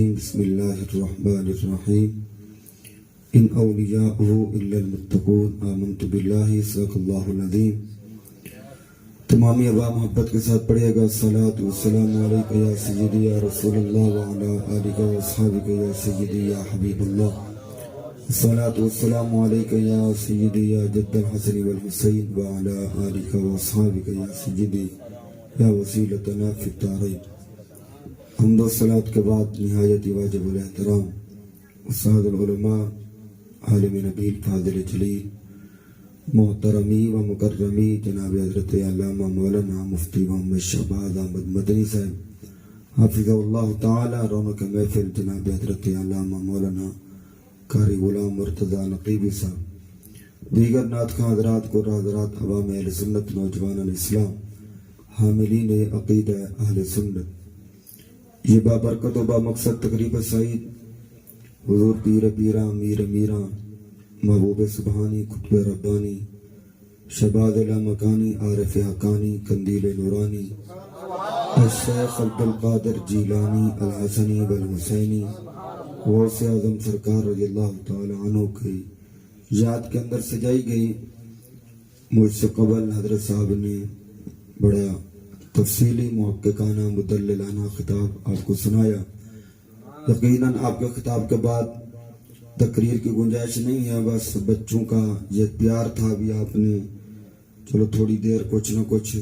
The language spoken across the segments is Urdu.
الرجيم بسم الله الرحمن الرحيم إن أولياؤه إلا المتقون آمنت بالله صدق الله العظيم. تمامی ابا محبت کے ساتھ پڑھے گا الصلاۃ والسلام علیک یا سیدی یا رسول اللہ وعلی آلک و اصحابک یا سیدی یا حبیب اللہ. الصلاۃ والسلام علیک یا سیدی یا جد الحسن والحسین وعلی آلک و اصحابک یا سیدی یا وسیلتنا فی الدارین. حمد و صلاۃ کے بعد نہایت واجب الاحترام استاد العلماء عالم نبیل فاضل جلیل محترمی و مکرمی جناب حضرت علامہ مولانا مفتی محمد شہباز احمد مدنی صاحب حافظ اللہ تعالی. رونق محفل جناب حضرت علامہ مولانا قاری غلام مرتضیٰ نقیبی صاحب. دیگر نعت خواں حضرات کو حضرات عوام اہل سنت نوجوان اسلام حاملین عقیدہ اہل سنت. یہ بابرکت و با مقصد تقریب سعید حضور پیر پیرا میر میرا محبوب سبحانی قطب ربانی شہباز لامکانی عارف حقانی قندیل نورانی الشیخ عبدالقادر جیلانی الحسنی والحسینی غوث اعظم سرکار رضی اللہ تعالی عنہ کی یاد کے اندر سجائی گئی. مجھ سے قبل حضرت صاحب نے بڑا تفصیلی محققانہ مدللانہ خطاب آپ کو سنایا. یقیناً آپ کے خطاب کے بعد تقریر کی گنجائش نہیں ہے، بس بچوں کا یہ پیار تھا. بھی آپ نے چلو تھوڑی دیر کچھ نہ کچھ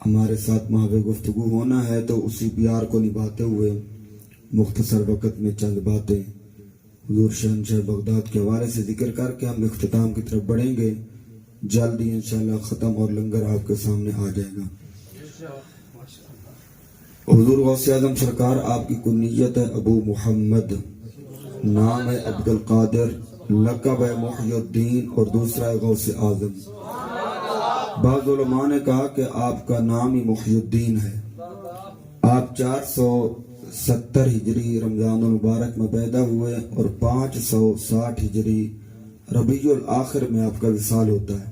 ہمارے ساتھ محو گفتگو ہونا ہے تو اسی پیار کو نبھاتے ہوئے مختصر وقت میں چند باتیں حضور شہنشاہ بغداد کے حوالے سے ذکر کر کے ہم اختتام کی طرف بڑھیں گے. جلدی انشاءاللہ ختم اور لنگر آپ کے سامنے آ جائے گا. حضور غوث اعظم سرکار آپ کی کنیت ہے ابو محمد، نام ہے عبد القادر، لقب ہے محی الدین اور دوسرا ہے غوث اعظم. بعض علماء نے کہا کہ آپ کا نام ہی محی الدین ہے. آپ 470 ہجری رمضان المبارک میں پیدا ہوئے اور 560 ہجری ربیع الاخر میں آپ کا وصال ہوتا ہے.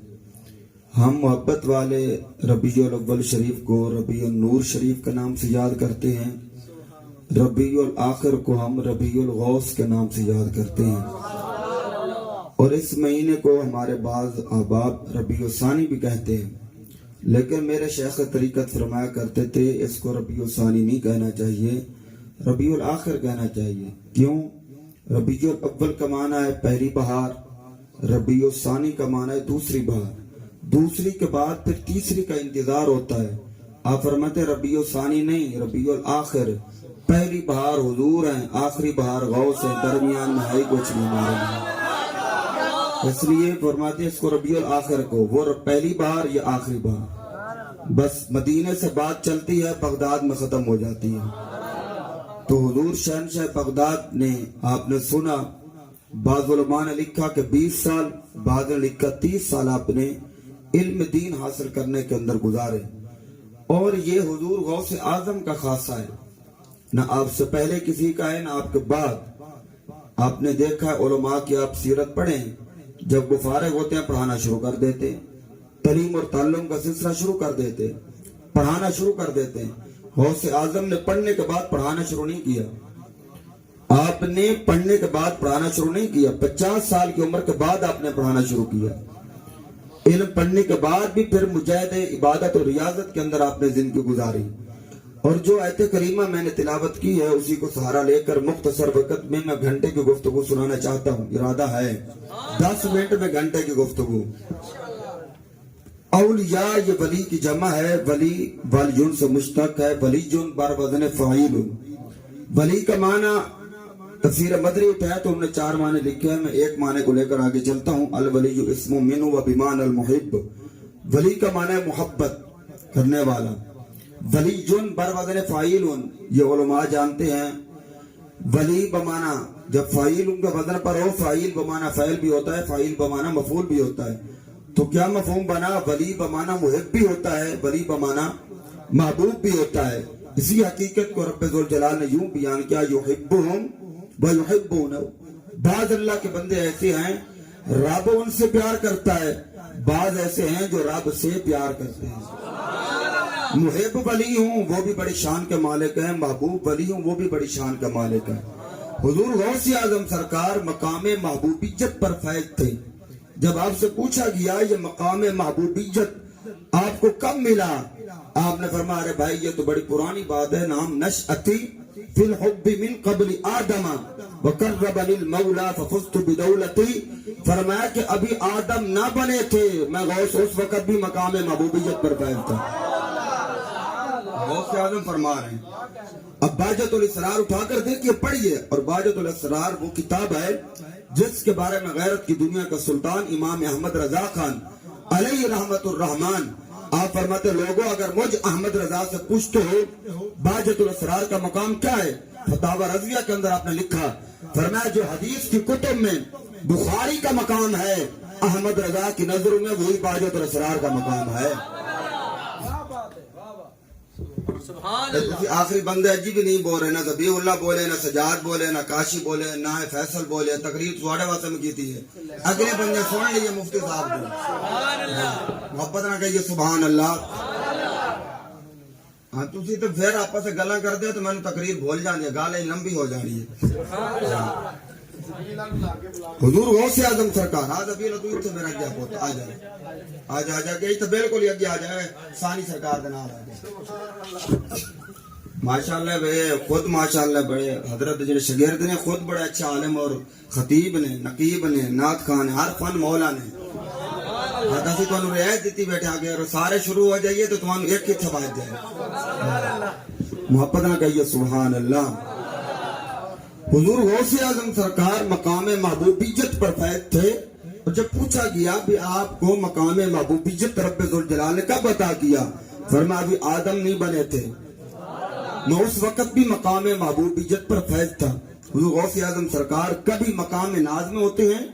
ہم محبت والے ربیع الاول شریف کو ربیع النور شریف کے نام سے یاد کرتے ہیں، ربیع الاخر کو ہم ربیع الغوث کے نام سے یاد کرتے ہیں، اور اس مہینے کو ہمارے بعض احباب ربیع الثانی بھی کہتے ہیں. لیکن میرے شیخ طریقت فرمایا کرتے تھے اس کو ربیع الثانی نہیں کہنا چاہیے، ربیع الاخر کہنا چاہیے. کیوں؟ ربیع الاول کا معنی ہے پہلی بہار، ربیع الثانی کا معنی ہے دوسری بہار، دوسری کے بعد پھر تیسری کا انتظار ہوتا ہے. آپ فرماتے ہیں ربیع الثانی نہیں، ربیع الاخر. پہلی بہار حضور ہیں، آخری بہار غوث ہیں، درمیان میں ہے کچھ نہیں ہمارے. اس لیے فرماتے ہیں اس کو ربیع الاخر کو، وہ پہلی بہار یا آخری بہار. بس مدینے سے بات چلتی ہے بغداد میں ختم ہو جاتی ہے. تو حضور شہنشاہ بغداد نے آپ نے سنا، بعض علماء نے لکھا کہ 20 سال، بعض نے لکھا 30 سال آپ نے علم دین حاصل کرنے کے اندر گزارے. اور یہ حضور غوث اعظم کا خاصہ ہے، نہ آپ سے پہلے کسی کا ہے نہ آپ کے بعد. آپ نے دیکھا ہے علماء کی آپ سیرت پڑھیں، جب وہ فارغ ہوتے ہیں پڑھانا شروع کر دیتے، تعلیم اور تعلم کا سلسلہ شروع کر دیتے، پڑھانا شروع کر دیتے. غوث اعظم نے پڑھنے کے بعد پڑھانا شروع نہیں کیا. آپ نے پڑھنے کے بعد پڑھانا شروع نہیں کیا، 50 سال کی عمر کے بعد آپ نے پڑھانا شروع کیا. علم پڑھنے کے بعد بھی پھر مجاہد عبادت اور ریاضت کے اندر آپ نے زندگی گزاری. اور جو آیت کریمہ میں نے تلاوت کی ہے اسی کو سہارا لے کر مختصر وقت میں گھنٹے کی گفتگو سنانا چاہتا ہوں. ارادہ ہے 10 منٹ میں گھنٹے کی گفتگو. اولیاء یہ ولی کی جمع ہے، ولی والیون سے مشتق ہے، ولیجن بر وزن فاعل. ولی کا معنی تفسیر مدری اٹھایا تو ہم نے 4 معنی لکھے ہیں، میں ایک معنی کو لے کر آگے چلتا ہوں. الولی اسم من و بمان المحب، ولی کا معنی ہے محبت کرنے والا. ولی جن بر وزن فاعل، یہ علماء جانتے ہیں ولی بمانا جب فاعل ان کا وزن پر ہو، فاعل بمانا فاعل بھی ہوتا ہے، فاعل بمانا مفعول بھی ہوتا ہے. تو کیا مفہوم بنا؟ ولی بمانا محب بھی ہوتا ہے، ولی بمانا محبوب بھی ہوتا ہے. اسی حقیقت کو رب ذوالجلال نے یوں بیان کیا، یحبہم وَيُحِبُّونَ. بعض اللہ کے بندے ایسے ہیں رب ان سے پیار کرتا ہے، بعض ایسے ہیں جو رب سے پیار کرتے ہیں. محب ولی ہوں وہ بھی بڑی شان کے مالک ہیں, محبوب ولی ہوں وہ بھی بڑی شان کے مالک ہیں. حضور غوث اعظم سرکار مقام محبوبیت پر فائز تھے. جب آپ سے پوچھا گیا یہ مقام محبوبیت آپ کو کب ملا, آپ نے فرمایا ارے بھائی یہ تو بڑی پرانی بات ہے, نام نشأتی فی الحب من قبل آدم وقربنی المولا ففزت بدولتی. فرمایا کہ ابھی آدم نہ بنے تھے, میں غوث اس وقت بھی مقام محبوبیت پر فائز تھا. غوث اعظم فرما رہے ہیں. اب باجت الاسرار اٹھا کر دیکھیے, پڑھیے. اور باجت الاسرار وہ کتاب ہے جس کے بارے میں غیرت کی دنیا کا سلطان امام احمد رضا خان علیہ رحمت الرحمان آپ فرماتے لوگوں اگر مجھ احمد رضا سے پوچھتے ہو باجت الاسرار کا مقام کیا ہے, فتاوی رضویہ کے اندر آپ نے لکھا, فرمایا جو حدیث کی کتب میں بخاری کا مقام ہے احمد رضا کی نظروں میں وہی باجت الاسرار کا مقام ہے. آخری بندے عجیب نہیں بول رہے, نہ ذبیح اللہ بولے, نہ سجاد بولے, نہ کاشی بولے, نہ فیصل بولے. تقریر سواڑے واسطے میں کی تھی ہے, اگلے بندے سن لیجیے مفتی صاحب کو, محبت نہ کہیے سبحان اللہ. ہاں تسی تو پھر آپس سے گلاں کر دے تو میں نے تقریر بھول جانی ہے, گالیں لمبی ہو جانی ہے. حضور غوث اعظم سرکار آج ابھی لطویر سے میرا کیا پوتا آ جائے, آ جا گئی تو بالکل ہی اگے آ جائے, ثانی سرکار کا نام آ جائے. ماشاءاللہ بھائی خود ماشاءاللہ بڑے حضرت جڑے شاگرد نے خود بڑے اچھے عالم اور خطیب نے, نقیب نے, نعت خان نے, ہر فن مولا نے. اسی تو رعایت دیتی بیٹھے آگے اور سارے شروع ہو جائیے تو تمہیں ایک ہی چھپائے جائے. محبت نہ کہیے سبحان اللہ. حضور غوث اعظم سرکار مقام محبوبیت پر فائز تھے, اور جب پوچھا گیا بھی آپ کو مقام محبوبیت رب ذوالجلال نے کب عطا کیا, فرمایا ابھی آدم نہیں بنے تھے, میں اس وقت بھی مقام محبوبیت پر فائز تھا. حضور غوث اعظم سرکار کبھی مقام ناز میں ہوتے ہیں,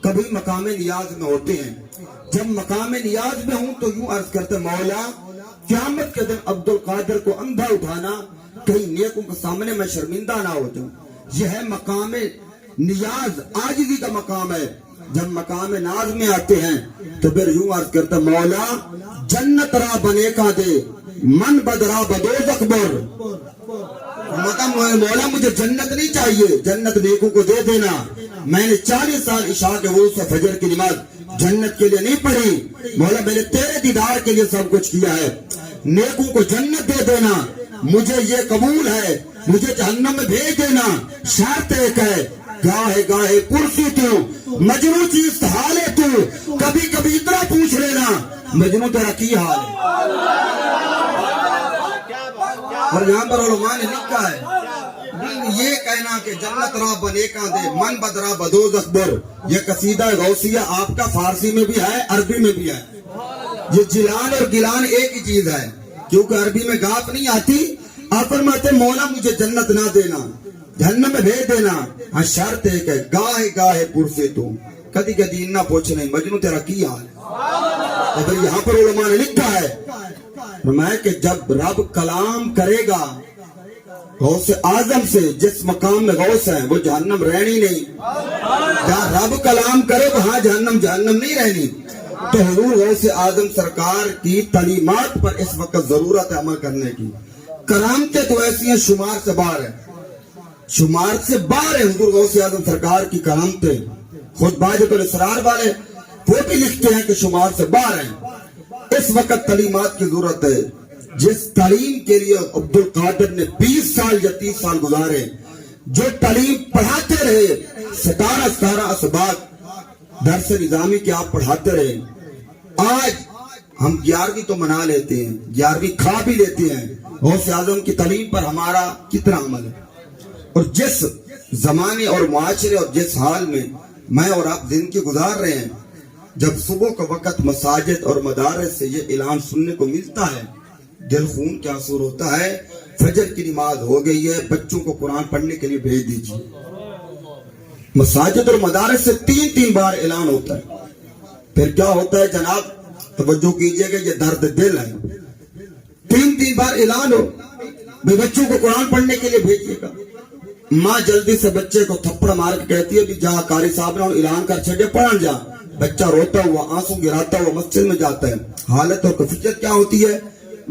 کبھی مقام نیاز میں ہوتے ہیں. جب مقام نیاز میں ہوں تو یوں عرض کرتے مولا قیامت کے دن عبد القادر کو اندھا اٹھانا, کہیں نیکوں کے سامنے میں شرمندہ نہ ہو جاؤں. یہ ہے مقام نیاز, عاجزی کا مقام ہے. جب مقام ناز میں آتے ہیں تو پھر یوں عرض کرتا مولا جنت را بنے کا دے من بدرا بدوزخ بر. مولا مجھے جنت نہیں چاہیے, جنت نیکوں کو دے دینا. میں نے 40 سال عشاء کے وضو سے فجر کی نماز جنت کے لیے نہیں پڑھی, مولا میں نے تیرے دیدار کے لیے سب کچھ کیا ہے, نیکوں کو جنت دے دینا. مجھے یہ قبول ہے, مجھے جہنم میں بھیج دینا. شرط ایک ہے گاہے گاہے پرسی تو مجنو چیز حال ہے, تو کبھی کبھی اتنا پوچھ لینا مجنو تیرا کی حال ہے. اور یہاں پر علماء نے لکھا ہے یہ کہنا کہ جنت را بنے کا دے من بدرا بدوزخ بر, یہ قصیدہ غوثیہ آپ کا فارسی میں بھی ہے, عربی میں بھی ہے. یہ جلان اور گلان ایک ہی چیز ہے, کیونکہ عربی میں گاپ نہیں آتی. آپ فرماتے مولا مجھے جنت نہ دینا, جہنم میں بھیج دینا. ہاں شرط ایک ہے گاہے گاہے پرسے تو کدی کدی نہ پوچھ نہیں مجنو تیرا کی حال ہے. اگر یہاں پر علماء نے لکھا ہے فرمایا کہ جب رب کلام کرے گا غوث اعظم سے, جس مقام میں غوث ہے وہ جہنم رہنی نہیں. جہاں رب کلام کرے وہاں جہنم نہیں رہنی. تو حضور غوث اعظم سرکار کی تعلیمات پر اس وقت ضرورت ہے عمل کرنے کی. کرامتیں تو ایسی ہیں شمار سے باہر ہے, شمار سے باہر ہے حضور غوث اعظم سرکار کی کرامتیں. خود باجت الاسرار والے وہ بھی لکھتے ہیں کہ شمار سے باہر ہیں. اس وقت تعلیمات کی ضرورت ہے. جس تعلیم کے لیے عبد القادر نے 20 سال یا 30 سال گزارے, جو تعلیم پڑھاتے رہے 17 اسباق درس نظامی کے آپ پڑھاتے رہے. آج ہم 11ویں تو منا لیتے ہیں, 11ویں کھا بھی لیتے ہیں. غوث اعظم کی تعلیم پر ہمارا کتنا عمل ہے. اور جس زمانے اور معاشرے اور جس حال میں میں اور آپ زندگی گزار رہے ہیں, جب صبح کا وقت مساجد اور مدارس سے یہ اعلان سننے کو ملتا ہے دل خون کیا سور ہوتا ہے, فجر کی نماز ہو گئی ہے, بچوں کو قرآن پڑھنے کے لیے بھیج دیجیے. مساجد اور مدارس سے 3 بار اعلان ہوتا ہے. پھر کیا ہوتا ہے جناب, توجہ کیجئے گا, یہ درد دل ہے. 3 بار اعلان ہو بچوں کو قرآن پڑھنے کے لیے بھیجیے گا. ماں جلدی سے بچے کو تھپڑ مار کے کہتی ہے بھی جا قاری صاحب نے اعلان کر چھڑے پڑھن جا. بچہ روتا ہوا آنسو گراتا ہوا مسجد میں جاتا ہے. حالت اور کیفیت کیا ہوتی ہے,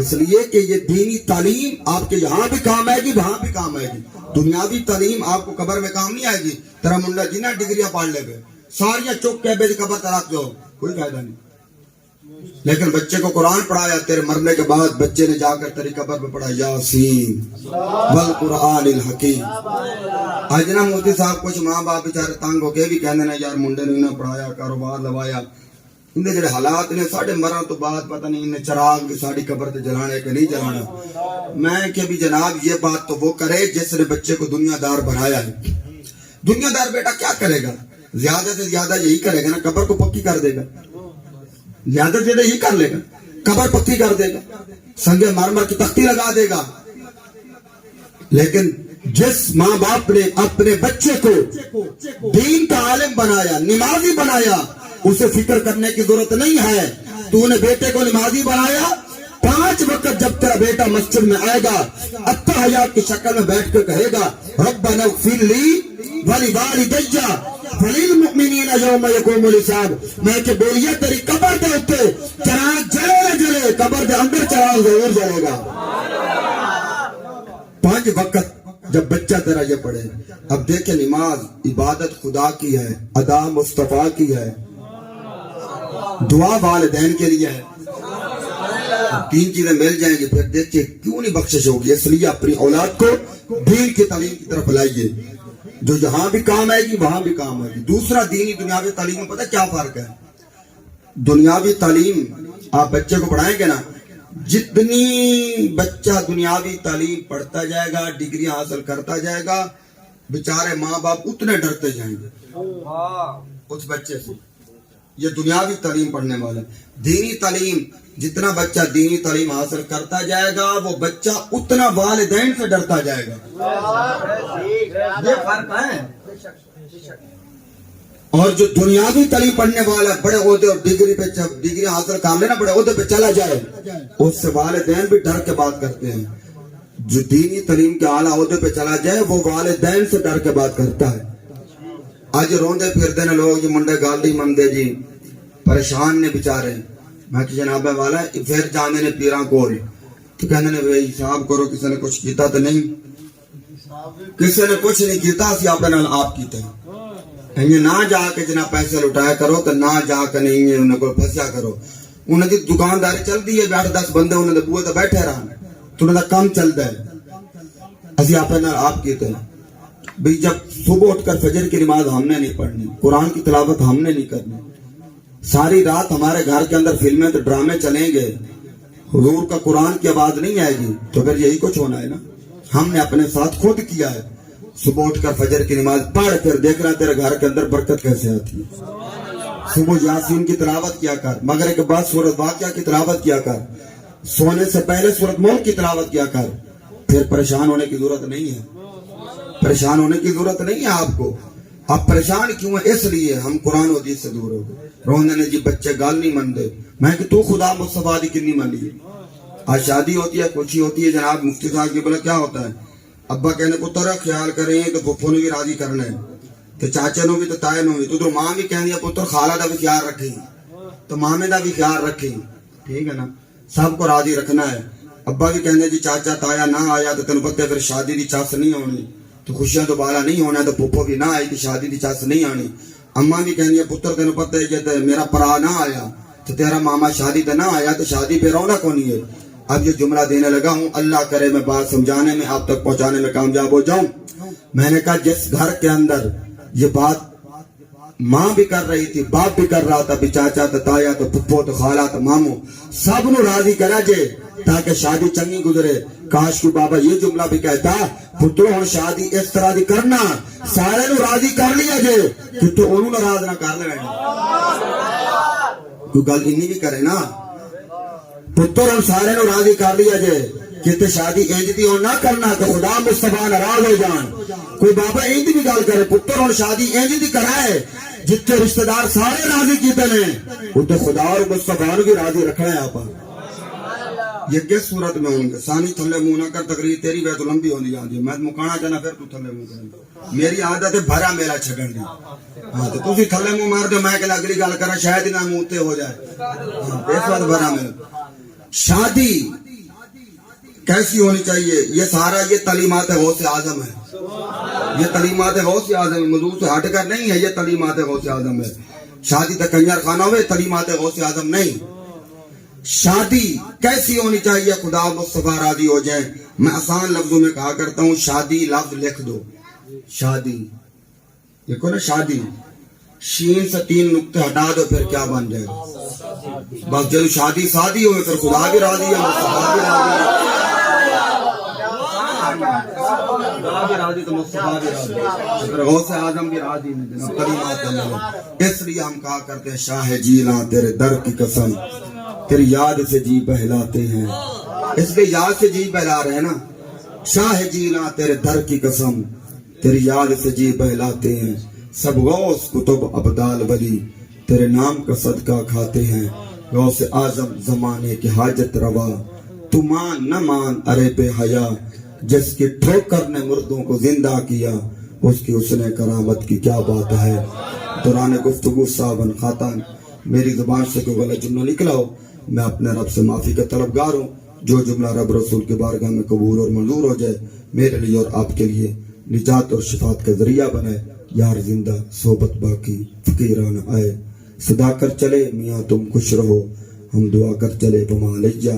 اس لیے کہ یہ دینی تعلیم آپ کے یہاں بھی کام آئے گی، وہاں بھی کام آئے گی. دنیاوی تعلیم آپ کو قبر میں کام نہیں آئے گی. تیرا منڈا جنہیں ڈگریاں پڑھ لے گئے ساریاں چک کے بیٹی قبر تراک جو کوئی فائدہ نہیں. لیکن بچے کو قرآن پڑھایا، تیرے مرنے کے بعد بچے نے جا کر تیری قبر میں پڑھا یاسین والقرآن الحکیم. آج نا مفتی صاحب کچھ ماں باپ بیچارے تنگ ہو کے بھی کہنے نا یار منڈے نے انہیں پڑھایا، کاروبار لوایا، انہیں جڑے حالات نے ساڑھے مرن تو بعد پتہ نہیں انہیں چراغ بھی ساڑھی قبر تے جلانے کہ نہیں جلانا. میں کہ بھی جناب یہ بات تو وہ کرے جس نے بچے کو دنیا دار بنایا ہے. دنیا دار بیٹا کیا کرے گا؟ زیادہ سے زیادہ یہی کرے گا نا، قبر کو پکی کر دے گا. زیادہ سے زیادہ یہی کر لے گا، قبر پکی کر دے گا، سنگے مرمر کی تختی لگا دے گا. لیکن جس ماں باپ نے اپنے بچے کو دین کا عالم بنایا، نمازی بنایا، اسے فکر کرنے کی ضرورت نہیں ہے. تو نے بیٹے کو نمازی بنایا، 5 وقت جب تیرا بیٹا مسجد میں آئے گا التحیات کی شکل میں بیٹھ کر کہے گا ربنا اغفر لی ولوالدی وللمؤمنین یوم یقوم الحساب. میں کہ بولیے تیری قبر دے اوپر چراغ جلے نہ جلے، قبر دے اندر چراغ ضرور جلے گا. 5 وقت جب بچہ تیرا یہ پڑھے. اب دیکھیں نماز عبادت خدا کی ہے، ادا مصطفیٰ کی ہے، دعا والدین کے لیے ہے. 3 چیزیں مل جائیں گی پھر دیکھیں کیوں نہیں بخشش ہوگی. اس لیے اپنی اولاد کو دین کی تعلیم کی طرف لائیے، جو یہاں بھی کام آئے گی وہاں بھی کام آئے گی. دوسرا دینی دنیاوی تعلیم میں پتہ کیا فرق ہے؟ دنیاوی تعلیم آپ بچے کو پڑھائیں گے نا، جتنی بچہ دنیاوی تعلیم پڑھتا جائے گا، ڈگریاں حاصل کرتا جائے گا، بیچارے ماں باپ اتنے ڈرتے جائیں گے اس بچے سے. یہ دنیاوی تعلیم پڑھنے والا. دینی تعلیم جتنا بچہ دینی تعلیم حاصل کرتا جائے گا وہ بچہ اتنا والدین سے ڈرتا جائے گا. یہ فرق ہے. اور جو دنیاوی تعلیم پڑھنے والا بڑے عہدے اور ڈگری حاصل کر لینا بڑے عہدے پہ چلا جائے، اس سے والدین بھی ڈر کے بات کرتے ہیں. جو دینی تعلیم کے اعلیٰ عہدے پہ چلا جائے وہ والدین سے ڈر کے بات کرتا ہے. آج روندے پھرتے ہیں لوگ، یہ منڈے گالی مندے جی پریشان نے بیچارے. میں کہ جناب والا پھر جانے نے پیراں کول تو کہنے نے بھائی حساب کرو کسی نے کچھ کیتا تو نہیں، کسی نے کچھ نہیں کیتا، اسی آپ نال آپ کیتے ہیں. نہ جا کے جنا پیسے لٹایا کرو تو نہ جا کے نہیں انہیں کو پھنسیا کرو. انہیں دی دکانداری چل دی ہے، 8-10 بندے انہیں دے بوئے تو بیٹھے رہا تو انہیں دا کام چل دا ہے. اسی آپ نال آپ کیتے ہیں. بھئی جب صبح اٹھ کر فجر کی نماز ہم نے نہیں پڑھنی، قرآن کی تلاوت ہم نے نہیں کرنی، ساری رات ہمارے گھر کے اندر فلمیں تو ڈرامے چلیں گے، حضور کا قرآن کی آواز نہیں آئے گی، تو پھر یہی کچھ ہونا ہے نا. ہم نے اپنے ساتھ خود کیا ہے. صبح اٹھ کر فجر کی نماز پڑھ کر دیکھ رہا تیرے گھر کے اندر برکت کیسے آتی ہے. صبح یاسین کی تلاوت کیا کر، مغرب کے بعد سورۃ واقعہ کی تلاوت کیا کر، سونے سے پہلے سورۃ ملک کی تلاوت کیا کر. پھر پریشان ہونے کی ضرورت نہیں ہے. پریشان ہونے کی ضرورت نہیں ہے آپ کو. آپ پریشان کیوں ہیں؟ اس لیے ہم قرآن و حدیث سے دور ہو گئے. رونے نے جی بچے گال نہیں مندے. میں کہ تو خدا مصطفیٰ دی کنی من لیے. آج شادی ہوتی ہے، خوشی ہوتی ہے، جناب مفتی صاحب کی بولا کیا ہوتا ہے، ابا کہنے پتر خیال کریں تو پھپھو نے بھی راضی کرنا ہے، تو چاچے نو بھی تو تائے نو بھی، تو ماں بھی کہہ دیا پتر خالہ دا بھی خیال رکھیں تو مامے دا بھی خیال رکھیں. ٹھیک ہے نا، سب کو راضی رکھنا ہے. ابا بھی کہنے جی چاچا تایا نہ آیا تو تینوں پتہ پھر شادی دی چاس نہیں ہونی، تو خوشیاں تو بالا نہیں ہونا، تو پھپھو بھی نہ آئی تو شادی دی چاس نہیں آنی. اماں بھی کہنی ہے پتر تینوں پتہ ہے کہ میرا پرا نہ آیا تو تیرا ماما شادی تے نہ آیا تو شادی پہ رونق ہونی ہے. اب یہ جملہ دینے لگا ہوں، اللہ کرے میں بات سمجھانے میں آپ تک پہنچانے میں کامیاب ہو جاؤں. میں نے کہا جس گھر کے اندر یہ بات ماں بھی کر رہی تھی، باپ بھی کر رہا تھا، بھی چاچا تو تایا تو پھپھو تو خالہ تو مامو سب نو راضی کرا جے تاکہ شادی چنگی گزرے. کاش کو بابا یہ جملہ بھی کہتا پترو ہوں شادی اس طرح دی کرنا سارے نو راضی کر لیا جے کہ تو انہوں ناراض نہ کر لے. تو گل انی بھی کرے نا، پتر ہم سارے نو راضی کر لیا جے کہ تے شادی انج دی نہ کرنا کہ خدا مصطفیٰ ناراض ہو جان. کوئی بابا انج دی بھی گل کرے پتر ہم شادی انج دی کرائے جتنے رشتہ دار سارے راضی کیتے نے اتنے خدا اور مصطفیٰ نو بھی راضی رکھنا ہے. آپ یہ کس صورت میں ہوں گے؟ ثانی تھلے منہ نہ کر، تقریر تیری وے تو لمبی ہوندی جاندی ہے. میں مکانا چاہنا پھر تو تھلے منہ کر. میری عادت ہے بھرا میرا چھگن دی. ہاں تو تسی تھلے منہ مار دو، میں کہ اگلی گل کرا شاید نہ منہ تے ہو جائے. اس وقت بھرا میرا. شادی کیسی ہونی چاہیے؟ یہ سارا یہ تعلیمات غوث اعظم ہے، یہ تعلیمات غوث اعظم موضوع سے ہٹ کر نہیں ہے، یہ تعلیمات غوث اعظم ہے۔ شادی تک کنجر خانہ ہوئے، تعلیمات غوث اعظم نہیں۔ شادی کیسی ہونی چاہیے؟ خدا مصطفیٰ راضی ہو جائے، میں آسان لفظوں میں کہا کرتا ہوں، شادی لفظ لکھ دو، شادی دیکھو نا، شادی شین سے 3 نقطے ہٹا دو، پھر کیا بن جائے گا؟ بس جب شادی شادی ہوئے پھر خدا بھی راضی ہے، مصطفیٰ بھی راضی ہے، خدا بھی راضی تو مصطفیٰ بھی راضی، پھر غوث اعظم بھی راضی ہے جناب تعلیمات اللہ۔ اس لیے ہم کہا کرتے ہیں شاہ جیلاں تیرے در کی قسم، تیری یاد سے جی بہلاتے ہیں، اس لیے یاد سے جی بہلا رہے ہیں نا، شاہ جیلاں تیرے در کی قسم، تیری یاد سے جی بہلاتے ہیں، سب غوث کتب ابدال ولی تیرے نام کا صدقہ کھاتے ہیں، غوث اعظم زمانے کی حاجت روا، تو مان نہ مان ارے بے حیا، جس کی ٹھوکر نے مردوں کو زندہ کیا، اس کی حسن کرامت کی کیا بات ہے۔ دوران گفتگو صاحبن خاتان میری زبان سے کوئی غلط جملہ نکلا ہو، میں اپنے رب سے معافی کا طلبگار ہوں، جو جملہ رب رسول کے بارگاہ میں قبول اور منظور ہو جائے، میرے لیے اور آپ کے لیے نجات اور شفاعت کا ذریعہ بنے۔ یار زندہ صحبت باقی فقیران آئے، صدا کر چلے میاں تم خوش رہو، ہم دعا کر چلے بما لجا